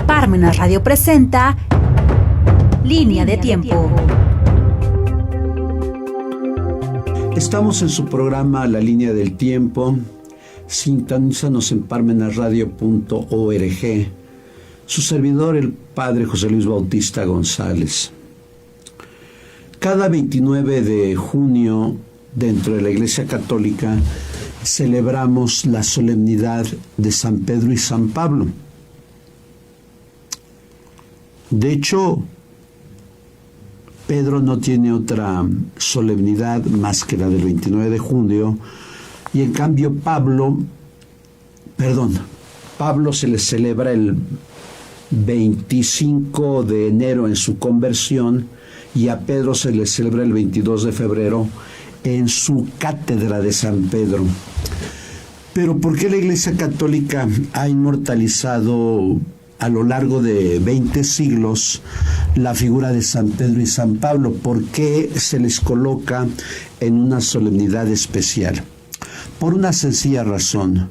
Parmenas Radio presenta Línea de Tiempo. Estamos en su programa La Línea del Tiempo. Sintonízanos en parmenasradio.org. Su servidor, el Padre José Luis Bautista González. Cada 29 de junio, dentro de la Iglesia Católica, celebramos la solemnidad de San Pedro y San Pablo. De hecho, Pedro no tiene otra solemnidad más que la del 29 de junio, y en cambio Pablo se le celebra el 25 de enero en su conversión, y a Pedro se le celebra el 22 de febrero en su cátedra de San Pedro. Pero ¿por qué la Iglesia Católica ha inmortalizado a lo largo de 20 siglos la figura de San Pedro y San Pablo? ¿Por qué se les coloca en una solemnidad especial? Por una sencilla razón,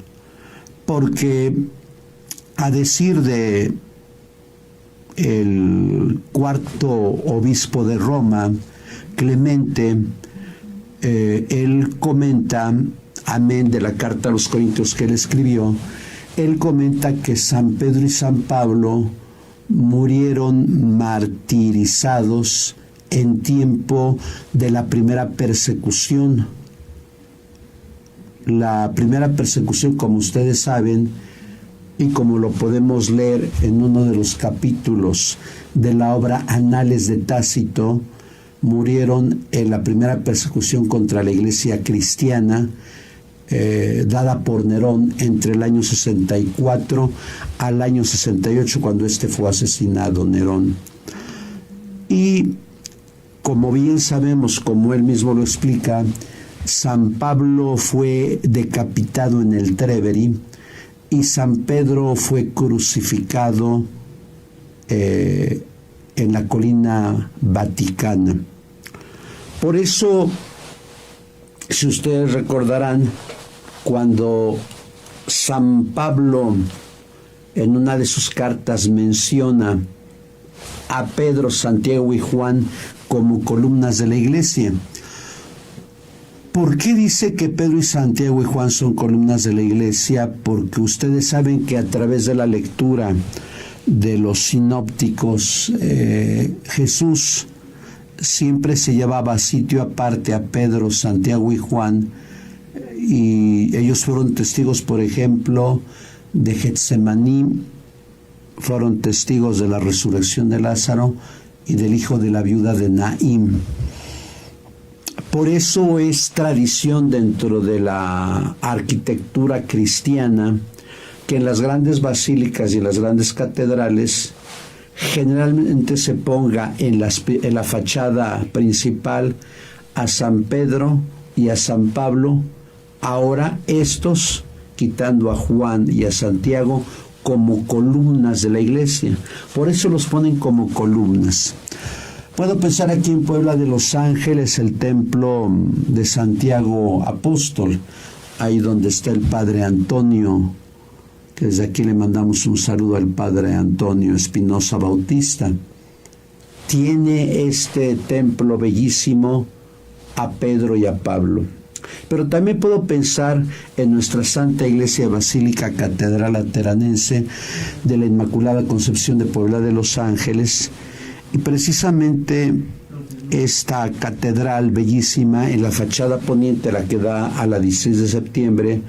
porque a decir de el cuarto obispo de Roma, Clemente, él comenta, amén de la carta a los Corintios que él escribió, él comenta que San Pedro y San Pablo murieron martirizados en tiempo de la primera persecución. La primera persecución, como ustedes saben, y como lo podemos leer en uno de los capítulos de la obra Anales de Tácito, murieron en la primera persecución contra la Iglesia cristiana, dada por Nerón entre el año 64 al año 68, cuando fue asesinado, Nerón. Y como bien sabemos, como él mismo lo explica, San Pablo fue decapitado en el Treveri y San Pedro fue crucificado en la colina Vaticana. Por eso, si ustedes recordarán, cuando San Pablo en una de sus cartas menciona a Pedro, Santiago y Juan como columnas de la iglesia, ¿por qué dice que Pedro y Santiago y Juan son columnas de la iglesia? Porque ustedes saben que a través de la lectura de los sinópticos, Jesús siempre se llevaba a sitio aparte a Pedro, Santiago y Juan, y ellos fueron testigos, por ejemplo, de Getsemaní, fueron testigos de la resurrección de Lázaro y del hijo de la viuda de Naín. Por eso es tradición dentro de la arquitectura cristiana que en las grandes basílicas y en las grandes catedrales generalmente se ponga en la fachada principal a San Pedro y a San Pablo, ahora estos, quitando a Juan y a Santiago, como columnas de la iglesia. Por eso los ponen como columnas. Puedo pensar aquí en Puebla de Los Ángeles, el templo de Santiago Apóstol, ahí donde está el Padre Antonio, que desde aquí le mandamos un saludo al Padre Antonio Espinosa Bautista. Tiene este templo bellísimo a Pedro y a Pablo. Pero también puedo pensar en nuestra Santa Iglesia Basílica Catedral Lateranense de la Inmaculada Concepción de Puebla de Los Ángeles, y precisamente esta catedral bellísima, en la fachada poniente, la que da a la 16 de septiembre,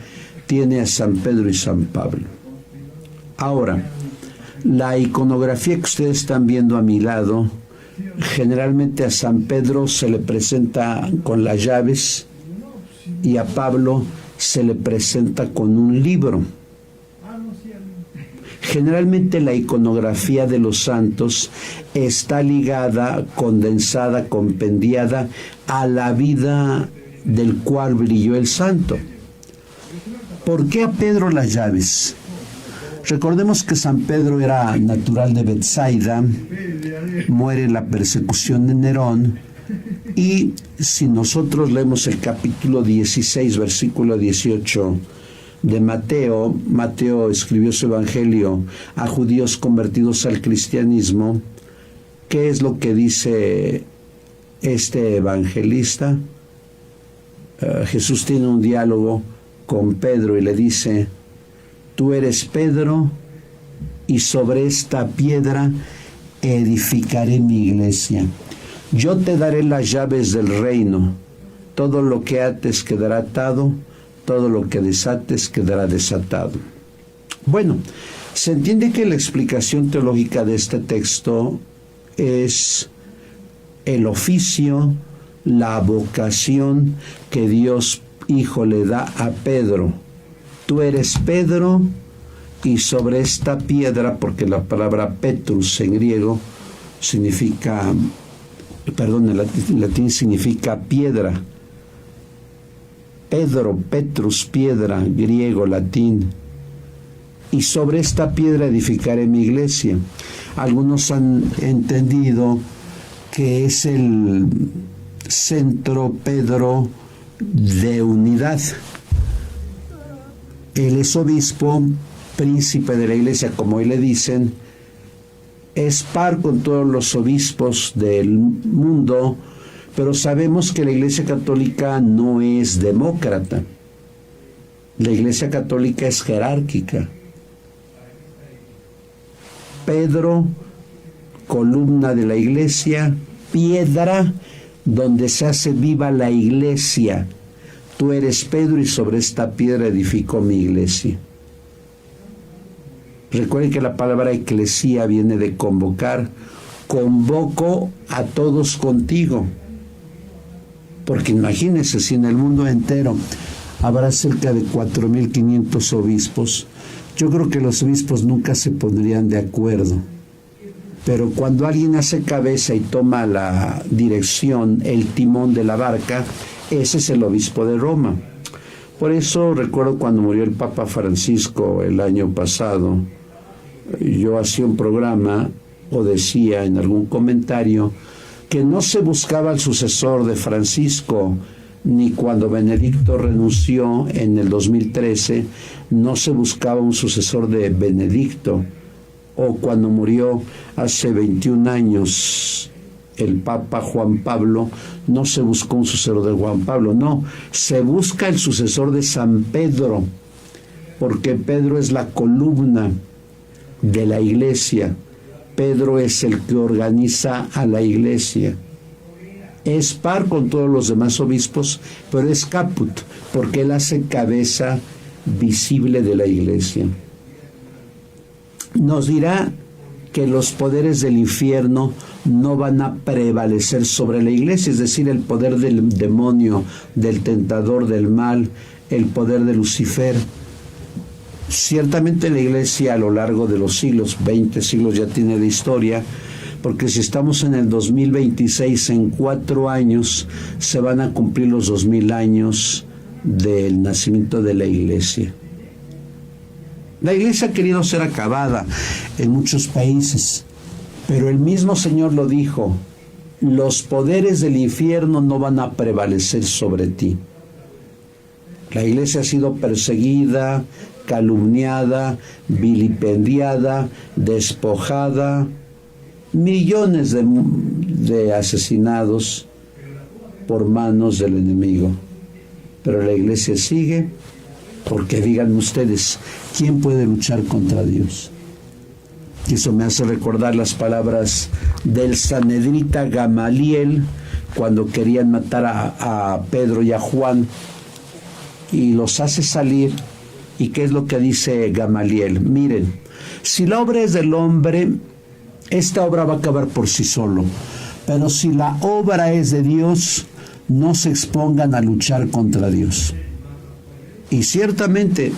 tiene a San Pedro y San Pablo. Ahora, la iconografía que ustedes están viendo a mi lado, generalmente a San Pedro se le presenta con las llaves y a Pablo se le presenta con un libro. Generalmente la iconografía de los santos está ligada, condensada, compendiada a la vida del cual brilló el santo. ¿Por qué a Pedro las llaves? Recordemos que San Pedro era natural de Betsaida, muere en la persecución de Nerón, y si nosotros leemos el capítulo 16, versículo 18 de Mateo. Mateo escribió su evangelio a judíos convertidos al cristianismo. ¿Qué es lo que dice este evangelista? Jesús tiene un diálogo con Pedro y le dice: tú eres Pedro, y sobre esta piedra edificaré mi iglesia. Yo te daré las llaves del reino. Todo lo que ates quedará atado, todo lo que desates quedará desatado. Bueno, se entiende que la explicación teológica de este texto es el oficio, la vocación que Dios Hijo le da a Pedro. Tú eres Pedro, y sobre esta piedra, porque la palabra Petrus en griego significa, en latín significa piedra. Pedro, Petrus, piedra, griego, latín. Y sobre esta piedra edificaré mi iglesia. Algunos han entendido que es el centro Pedro de unidad. Él es obispo, príncipe de la iglesia, como hoy le dicen, es par con todos los obispos del mundo, pero sabemos que la Iglesia Católica no es demócrata. La Iglesia Católica es jerárquica. Pedro, columna de la iglesia, piedra donde se hace viva la iglesia. Tú eres Pedro, y sobre esta piedra edificó mi iglesia. Recuerden que la palabra eclesía viene de convocar. Convoco a todos contigo. Porque imagínense, si en el mundo entero habrá cerca de 4.500 obispos, yo creo que los obispos nunca se pondrían de acuerdo. Pero cuando alguien hace cabeza y toma la dirección, el timón de la barca, ese es el obispo de Roma. Por eso recuerdo cuando murió el Papa Francisco el año pasado, yo hacía un programa o decía en algún comentario que no se buscaba el sucesor de Francisco, ni cuando Benedicto renunció en el 2013, no se buscaba un sucesor de Benedicto, o cuando murió hace 21 años el Papa Juan Pablo, no se buscó un sucesor de Juan Pablo, no, se busca el sucesor de San Pedro, porque Pedro es la columna de la iglesia. Pedro es el que organiza a la iglesia. Es par con todos los demás obispos, pero es caput, porque él hace cabeza visible de la iglesia. Nos dirá que los poderes del infierno no van a prevalecer sobre la iglesia, es decir, el poder del demonio, del tentador, del mal, el poder de Lucifer. Ciertamente la iglesia a lo largo de los siglos, 20 siglos ya tiene de historia, porque si estamos en el 2026, en 4 años se van a cumplir los 2000 años del nacimiento de la iglesia. La iglesia ha querido ser acabada en muchos países, pero el mismo Señor lo dijo: los poderes del infierno no van a prevalecer sobre ti. La iglesia ha sido perseguida, calumniada, vilipendiada, despojada, millones de asesinados por manos del enemigo. Pero la iglesia sigue, porque díganme ustedes, ¿quién puede luchar contra Dios? Y eso me hace recordar las palabras del sanedrita Gamaliel cuando querían matar a Pedro y a Juan, y los hace salir. ¿Y qué es lo que dice Gamaliel? Miren, si la obra es del hombre, esta obra va a acabar por sí solo. Pero si la obra es de Dios, no se expongan a luchar contra Dios. Y ciertamente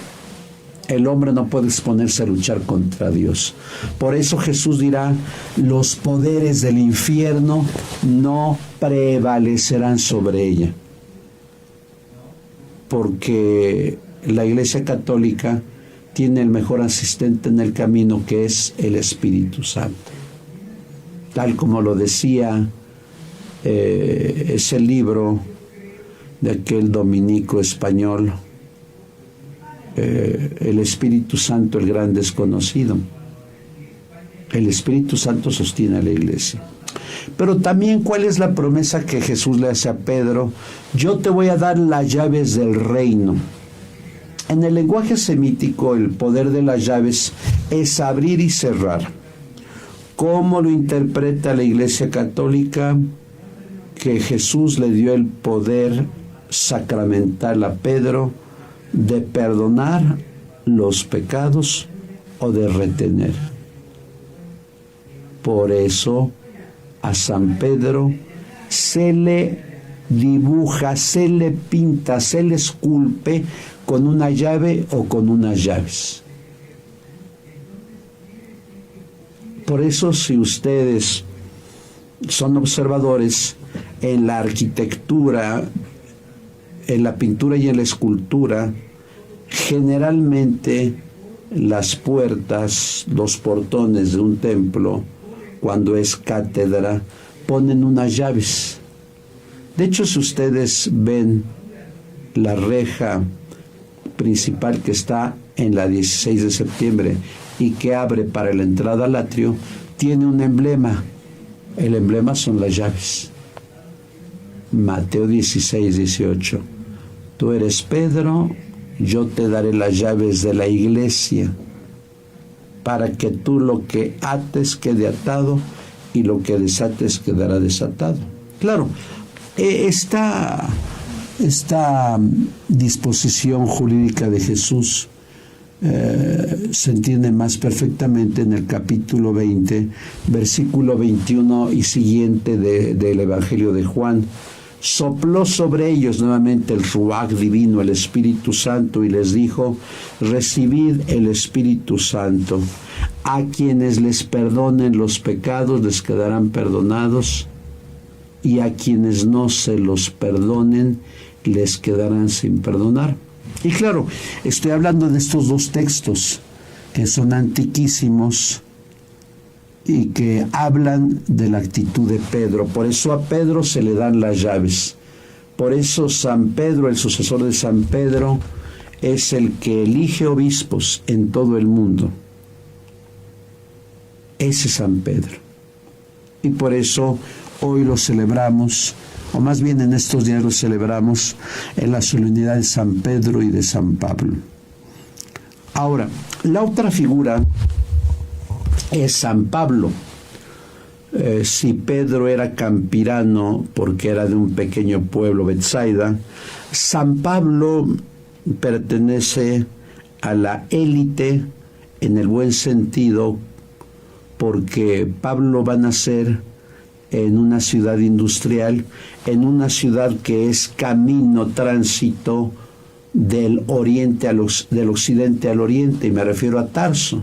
el hombre no puede exponerse a luchar contra Dios. Por eso Jesús dirá: los poderes del infierno no prevalecerán sobre ella. Porque la Iglesia Católica tiene el mejor asistente en el camino, que es el Espíritu Santo. Tal como lo decía ese libro de aquel dominico español, el Espíritu Santo, el gran desconocido. El Espíritu Santo sostiene a la iglesia. Pero también, ¿cuál es la promesa que Jesús le hace a Pedro? Yo te voy a dar las llaves del reino. En el lenguaje semítico, el poder de las llaves es abrir y cerrar. ¿Cómo lo interpreta la Iglesia Católica? Que Jesús le dio el poder sacramental a Pedro de perdonar los pecados o de retener. Por eso a San Pedro se le dibuja, se le pinta, se le esculpe con una llave o con unas llaves. Por eso, si ustedes son observadores en la arquitectura, en la pintura y en la escultura, generalmente las puertas, los portones de un templo, cuando es cátedra, ponen unas llaves. De hecho, si ustedes ven la reja principal que está en la 16 de septiembre y que abre para la entrada al atrio, tiene un emblema. El emblema son las llaves. Mateo 16, 18. Tú eres Pedro, yo te daré las llaves de la iglesia, para que tú lo que ates quede atado y lo que desates quedará desatado. Claro, esta disposición jurídica de Jesús se entiende más perfectamente en el capítulo 20, versículo 21 y siguiente del Evangelio de Juan. Sopló sobre ellos nuevamente el Ruach divino, el Espíritu Santo, y les dijo: recibid el Espíritu Santo. A quienes les perdonen los pecados les quedarán perdonados, y a quienes no se los perdonen les quedarán sin perdonar. Y claro, estoy hablando de estos dos textos que son antiquísimos y que hablan de la actitud de Pedro. Por eso a Pedro se le dan las llaves. Por eso San Pedro, el sucesor de San Pedro, es el que elige obispos en todo el mundo. Ese es San Pedro. Y por eso hoy lo celebramos, o más bien en estos días lo celebramos en la solemnidad de San Pedro y de San Pablo. Ahora, la otra figura es San Pablo. Si Pedro era campirano porque era de un pequeño pueblo, Betsaida, San Pablo pertenece a la élite en el buen sentido, porque Pablo va a nacer en una ciudad industrial, en una ciudad que es camino, tránsito del oriente del occidente al oriente, y me refiero a Tarso.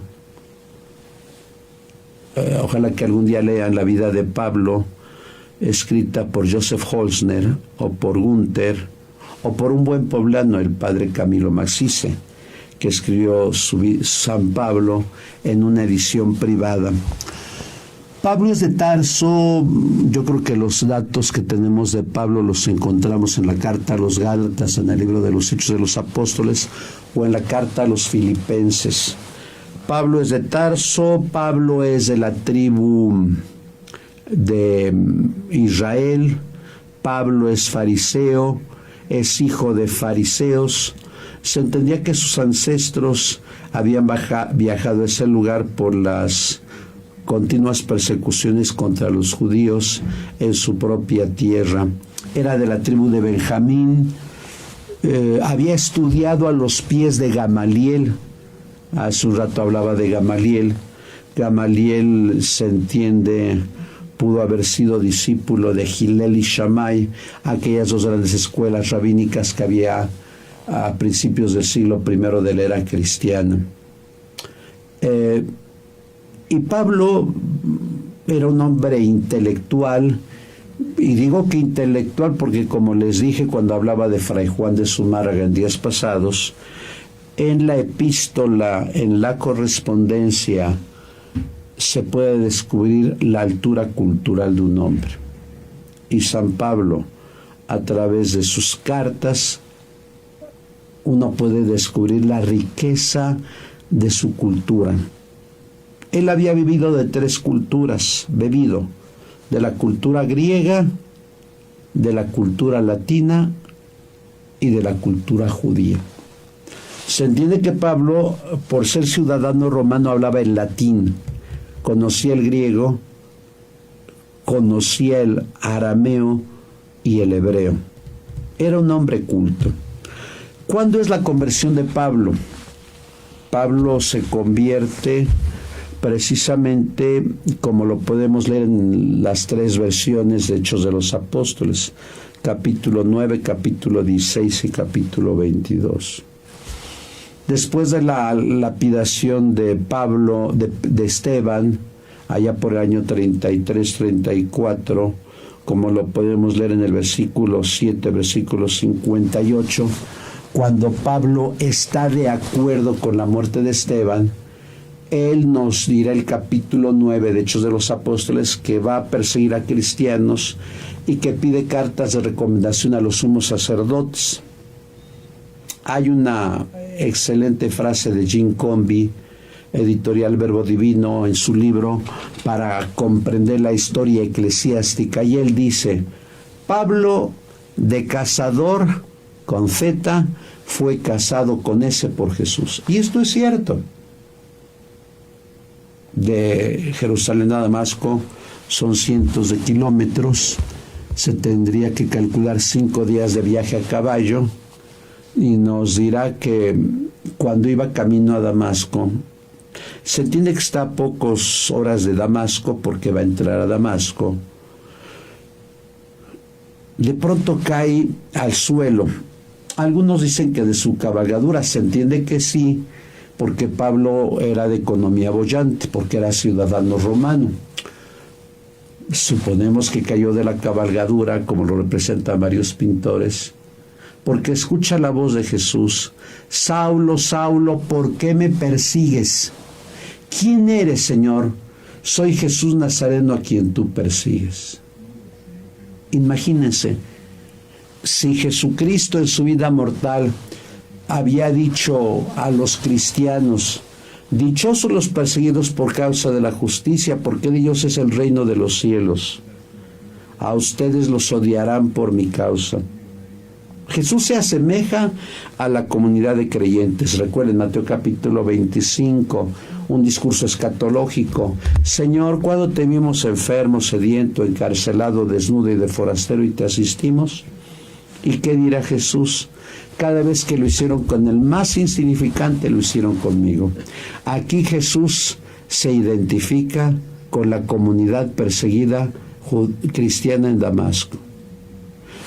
Ojalá que algún día lean la vida de Pablo, escrita por Joseph Holzner, o por Gunther, o por un buen poblano, el padre Camilo Maxice, que escribió San Pablo en una edición privada. Pablo es de Tarso. Yo creo que los datos que tenemos de Pablo los encontramos en la carta a los Gálatas, en el libro de los Hechos de los Apóstoles, o en la carta a los Filipenses. Pablo es de Tarso. Pablo es de la tribu de Israel. Pablo es fariseo, es hijo de fariseos. Se entendía que sus ancestros habían viajado a ese lugar por las continuas persecuciones contra los judíos en su propia tierra. Era de la tribu de Benjamín. Había estudiado a los pies de Gamaliel. Hace un rato hablaba de Gamaliel. Gamaliel, se entiende, pudo haber sido discípulo de Hillel y Shammai, aquellas dos grandes escuelas rabínicas que había a principios del siglo I de la era cristiana. Y Pablo era un hombre intelectual, y digo que intelectual porque, como les dije cuando hablaba de Fray Juan de Zumárraga en días pasados, en la epístola, en la correspondencia, se puede descubrir la altura cultural de un hombre. Y San Pablo, a través de sus cartas, uno puede descubrir la riqueza de su cultura. Él había vivido de 3 culturas, de la cultura griega, de la cultura latina y de la cultura judía. Se entiende que Pablo, por ser ciudadano romano, hablaba el latín, conocía el griego, conocía el arameo y el hebreo. Era un hombre culto. ¿Cuándo es la conversión de Pablo? Pablo se convierte precisamente, como lo podemos leer en las 3 versiones de Hechos de los Apóstoles, capítulo 9, capítulo 16 y capítulo 22. Después de la lapidación de Pablo, de Esteban, allá por el año 33-34, como lo podemos leer en el versículo 7, versículo 58, cuando Pablo está de acuerdo con la muerte de Esteban, él nos dirá el capítulo 9 de Hechos de los Apóstoles que va a perseguir a cristianos y que pide cartas de recomendación a los sumos sacerdotes. Hay una excelente frase de Jim Comby, editorial Verbo Divino, en su libro Para comprender la historia eclesiástica, y él dice: Pablo, de cazador con Z, fue casado con S por Jesús. Y esto es cierto. De Jerusalén a Damasco son cientos de kilómetros, se tendría que calcular 5 días de viaje a caballo, y nos dirá que cuando iba camino a Damasco, se entiende que está a pocas horas de Damasco porque va a entrar a Damasco, de pronto cae al suelo. Algunos dicen que de su cabalgadura, se entiende que sí, porque Pablo era de economía boyante, porque era ciudadano romano. Suponemos que cayó de la cabalgadura, como lo representan varios pintores, porque escucha la voz de Jesús: Saulo, Saulo, ¿por qué me persigues? ¿Quién eres, Señor? Soy Jesús Nazareno a quien tú persigues. Imagínense, si Jesucristo en su vida mortal había dicho a los cristianos: dichosos los perseguidos por causa de la justicia, porque de ellos es el reino de los cielos. A ustedes los odiarán por mi causa. Jesús se asemeja a la comunidad de creyentes. Recuerden Mateo capítulo 25, un discurso escatológico: Señor, ¿cuándo te vimos enfermo, sediento, encarcelado, desnudo y de forastero y te asistimos? ¿Y qué dirá Jesús? Cada vez que lo hicieron con el más insignificante, lo hicieron conmigo. Aquí Jesús se identifica con la comunidad perseguida cristiana en Damasco.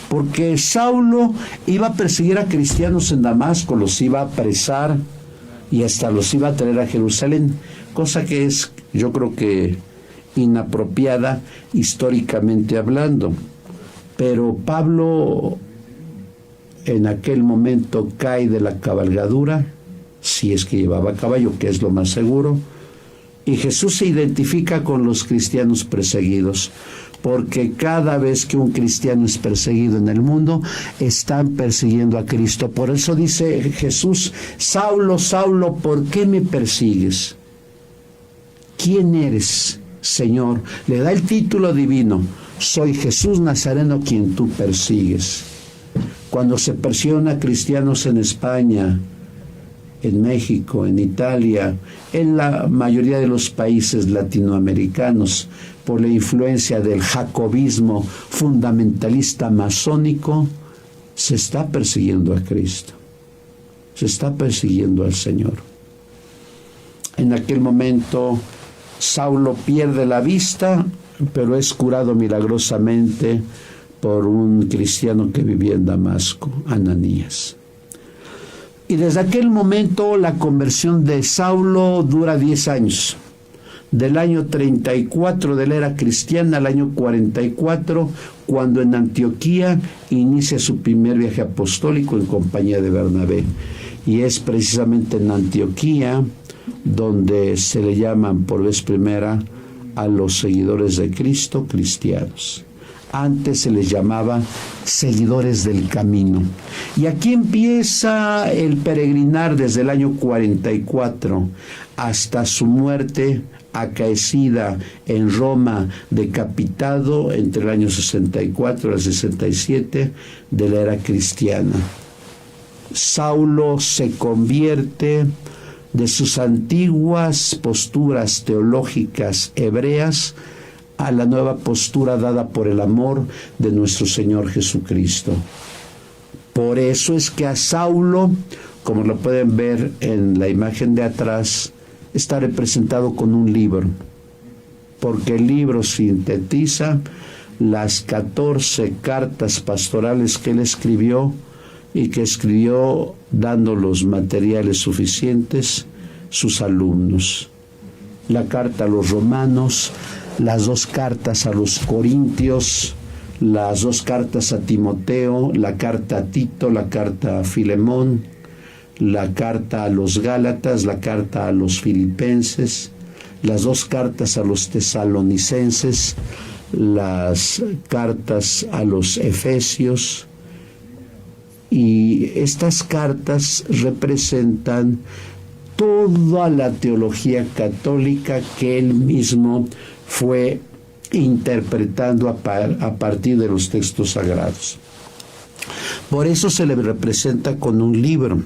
Porque Saulo iba a perseguir a cristianos en Damasco, los iba a apresar y hasta los iba a traer a Jerusalén, cosa que es, yo creo que, inapropiada históricamente hablando. Pero Pablo en aquel momento cae de la cabalgadura, si es que llevaba caballo, que es lo más seguro, y Jesús se identifica con los cristianos perseguidos, porque cada vez que un cristiano es perseguido en el mundo, están persiguiendo a Cristo. Por eso dice Jesús: Saulo, Saulo, ¿por qué me persigues? ¿Quién eres, Señor? Le da el título divino: soy Jesús Nazareno quien tú persigues. Cuando se persiguieron a cristianos en España, en México, en Italia, en la mayoría de los países latinoamericanos, por la influencia del jacobismo fundamentalista masónico, se está persiguiendo a Cristo, se está persiguiendo al Señor. En aquel momento, Saulo pierde la vista, pero es curado milagrosamente por un cristiano que vivía en Damasco, Ananías. Y desde aquel momento la conversión de Saulo dura 10 años. Del año 34 de la era cristiana al año 44, cuando en Antioquía inicia su primer viaje apostólico en compañía de Bernabé. Y es precisamente en Antioquía donde se le llaman por vez primera a los seguidores de Cristo cristianos. Antes se les llamaba seguidores del camino. Y aquí empieza el peregrinar desde el año 44 hasta su muerte acaecida en Roma, decapitado entre el año 64 al 67 de la era cristiana. Saulo se convierte de sus antiguas posturas teológicas hebreas a la nueva postura dada por el amor de nuestro Señor Jesucristo. Por eso es que a Saulo, como lo pueden ver en la imagen de atrás, está representado con un libro, porque el libro sintetiza las 14 cartas pastorales que él escribió y que escribió dando los materiales suficientes sus alumnos. La carta a los romanos, las 2 cartas a los corintios, las 2 cartas a Timoteo, la carta a Tito, la carta a Filemón, la carta a los Gálatas, la carta a los Filipenses, las 2 cartas a los Tesalonicenses, las cartas a los Efesios. Y estas cartas representan toda la teología católica que él mismo fue interpretando a partir de los textos sagrados. Por eso se le representa con un libro,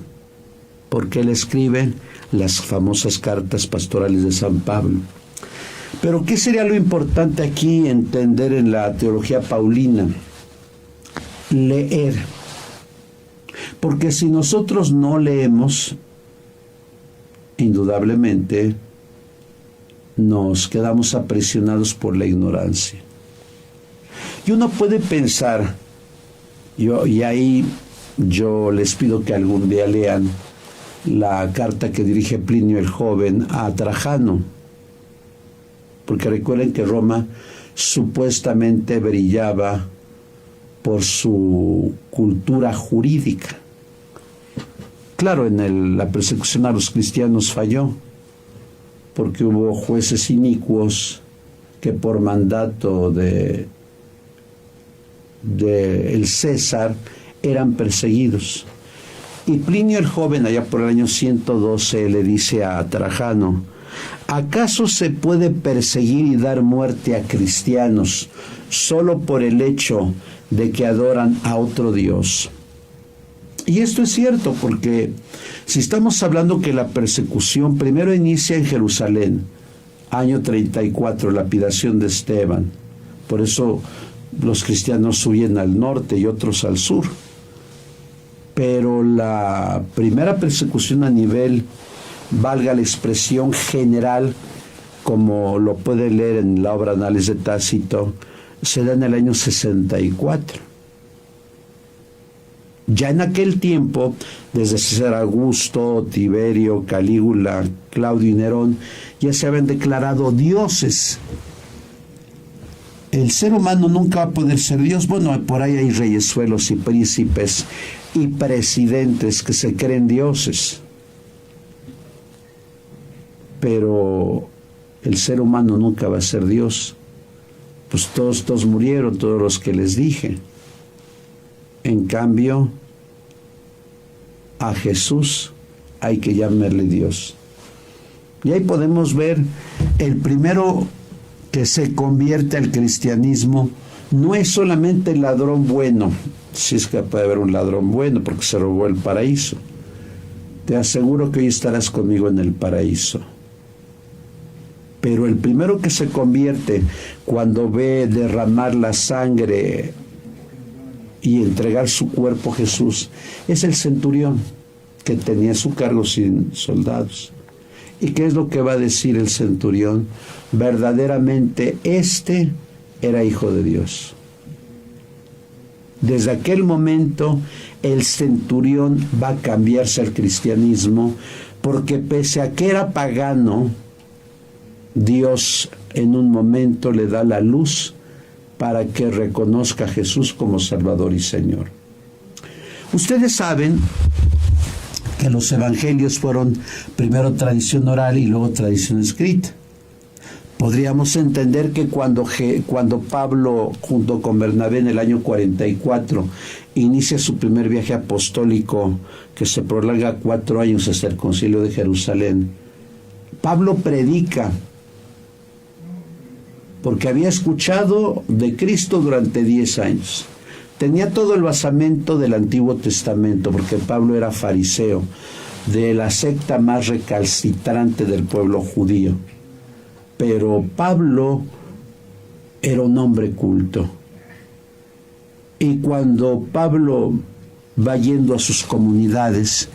porque él escribe las famosas cartas pastorales de San Pablo. Pero ¿qué sería lo importante aquí entender en la teología paulina? Leer. Porque si nosotros no leemos, indudablemente nos quedamos aprisionados por la ignorancia. Y uno puede pensar, y ahí yo les pido que algún día lean la carta que dirige Plinio el Joven a Trajano, porque recuerden que Roma supuestamente brillaba por su cultura jurídica. Claro, en la persecución a los cristianos falló, porque hubo jueces inicuos que por mandato de el César eran perseguidos. Y Plinio el Joven, allá por el año 112, le dice a Trajano: ¿acaso se puede perseguir y dar muerte a cristianos solo por el hecho de que adoran a otro Dios? Y esto es cierto, porque si estamos hablando que la persecución primero inicia en Jerusalén, año 34, lapidación de Esteban, por eso los cristianos huyen al norte y otros al sur. Pero la primera persecución a nivel, valga la expresión general, como lo puede leer en la obra Análisis de Tácito, se da en el año 64. Ya en aquel tiempo, desde César Augusto, Tiberio, Calígula, Claudio y Nerón, ya se habían declarado dioses. El ser humano nunca va a poder ser Dios. Bueno, por ahí hay reyesuelos y príncipes y presidentes que se creen dioses. Pero el ser humano nunca va a ser Dios. Pues todos murieron, todos los que les dije. En cambio, a Jesús hay que llamarle Dios. Y ahí podemos ver el primero que se convierte al cristianismo. No es solamente el ladrón bueno, si es que puede haber un ladrón bueno porque se robó el paraíso. Te aseguro que hoy estarás conmigo en el paraíso. Pero el primero que se convierte cuando ve derramar la sangre y entregar su cuerpo a Jesús es el centurión, que tenía a su cargo 100 soldados. ¿Y qué es lo que va a decir el centurión? Verdaderamente este era hijo de Dios. Desde aquel momento el centurión va a cambiarse al cristianismo, porque pese a que era pagano, Dios en un momento le da la luz para que reconozca a Jesús como Salvador y Señor. Ustedes saben que los evangelios fueron primero tradición oral y luego tradición escrita. Podríamos entender que cuando Pablo, junto con Bernabé en el año 44, inicia su primer viaje apostólico, que se prolonga 4 años hasta el Concilio de Jerusalén, Pablo predica, porque había escuchado de Cristo durante 10 años. Tenía todo el basamento del Antiguo Testamento, porque Pablo era fariseo, de la secta más recalcitrante del pueblo judío. Pero Pablo era un hombre culto. Y cuando Pablo va yendo a sus comunidades,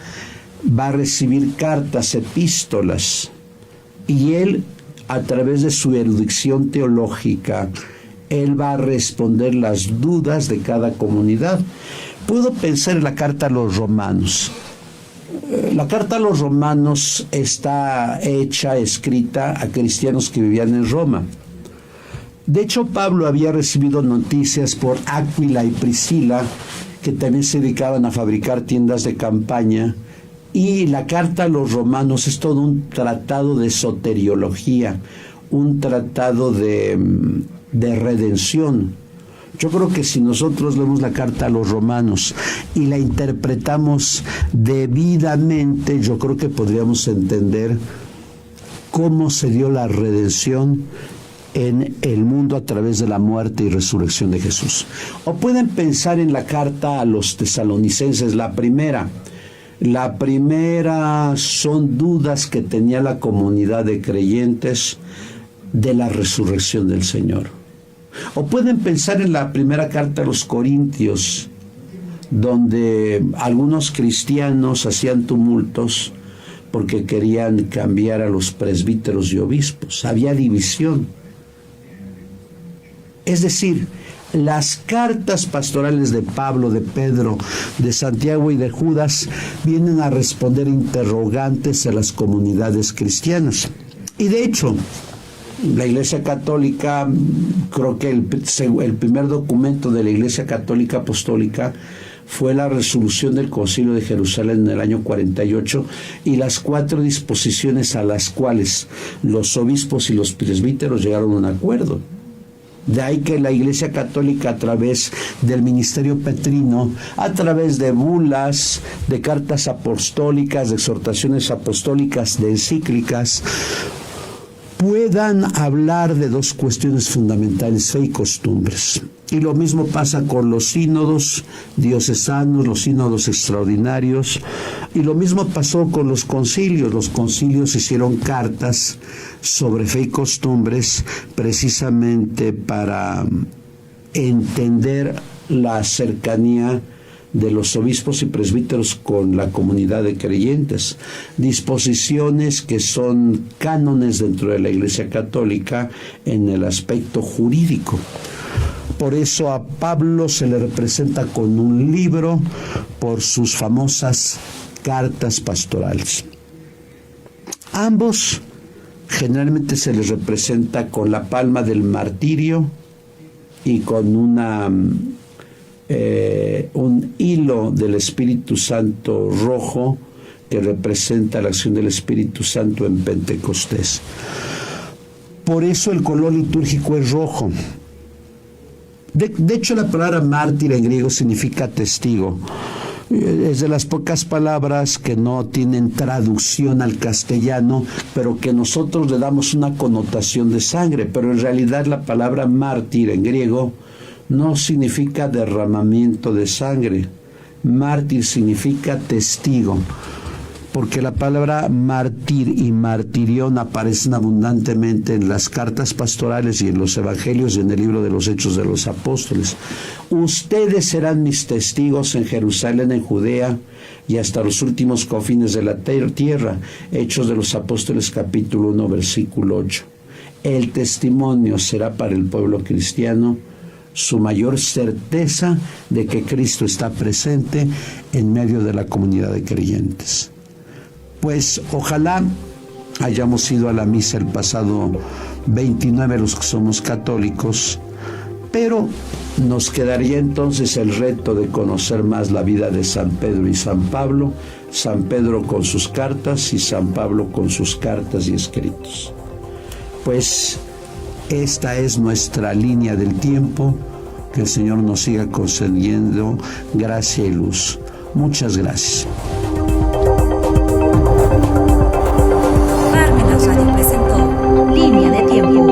va a recibir cartas, epístolas, y él, a través de su erudición teológica, él va a responder las dudas de cada comunidad. Puedo pensar en la carta a los romanos. La carta a los romanos está escrita a cristianos que vivían en Roma. De hecho, Pablo había recibido noticias por Áquila y Priscila, que también se dedicaban a fabricar tiendas de campaña, y la carta a los romanos es todo un tratado de soteriología, un tratado de redención. Yo creo que si nosotros leemos la carta a los romanos y la interpretamos debidamente, yo creo que podríamos entender cómo se dio la redención en el mundo a través de la muerte y resurrección de Jesús. O pueden pensar en la carta a los tesalonicenses, la primera son dudas que tenía la comunidad de creyentes de la resurrección del Señor. O pueden pensar en la primera carta a los Corintios, donde algunos cristianos hacían tumultos porque querían cambiar a los presbíteros y obispos. Había división. Es decir, las cartas pastorales de Pablo, de Pedro, de Santiago y de Judas vienen a responder interrogantes a las comunidades cristianas. Y de hecho, la Iglesia Católica, creo que el primer documento de la Iglesia Católica Apostólica fue la resolución del Concilio de Jerusalén en el año 48 y las 4 disposiciones a las cuales los obispos y los presbíteros llegaron a un acuerdo. De ahí que la Iglesia Católica, a través del ministerio petrino, a través de bulas, de cartas apostólicas, de exhortaciones apostólicas, de encíclicas, puedan hablar de 2 cuestiones fundamentales: fe y costumbres. Y lo mismo pasa con los sínodos diocesanos, los sínodos extraordinarios, y lo mismo pasó con los concilios. Los concilios hicieron cartas sobre fe y costumbres precisamente para entender la cercanía de los obispos y presbíteros con la comunidad de creyentes, disposiciones que son cánones dentro de la Iglesia Católica en el aspecto jurídico. Por eso a Pablo se le representa con un libro por sus famosas cartas pastorales. Ambos generalmente se les representa con la palma del martirio y con un hilo del Espíritu Santo rojo que representa la acción del Espíritu Santo en Pentecostés. Por eso el color litúrgico es rojo. De hecho, la palabra mártir en griego significa testigo. Es de las pocas palabras que no tienen traducción al castellano, pero que nosotros le damos una connotación de sangre. Pero en realidad la palabra mártir en griego no significa derramamiento de sangre. Mártir significa testigo, porque la palabra mártir y martirión aparecen abundantemente en las cartas pastorales y en los evangelios y en el libro de los Hechos de los Apóstoles. Ustedes serán mis testigos en Jerusalén, en Judea y hasta los últimos confines de la tierra. Hechos de los Apóstoles, capítulo 1, versículo 8. El testimonio será para el pueblo cristiano su mayor certeza de que Cristo está presente en medio de la comunidad de creyentes. Pues ojalá hayamos ido a la misa el pasado 29 los que somos católicos, pero nos quedaría entonces el reto de conocer más la vida de San Pedro y San Pablo, San Pedro con sus cartas y San Pablo con sus cartas y escritos. Pues Esta es nuestra línea del tiempo. Que el Señor nos siga concediendo gracia y luz. Muchas gracias. Parmenas Radio presentó Línea de Tiempo.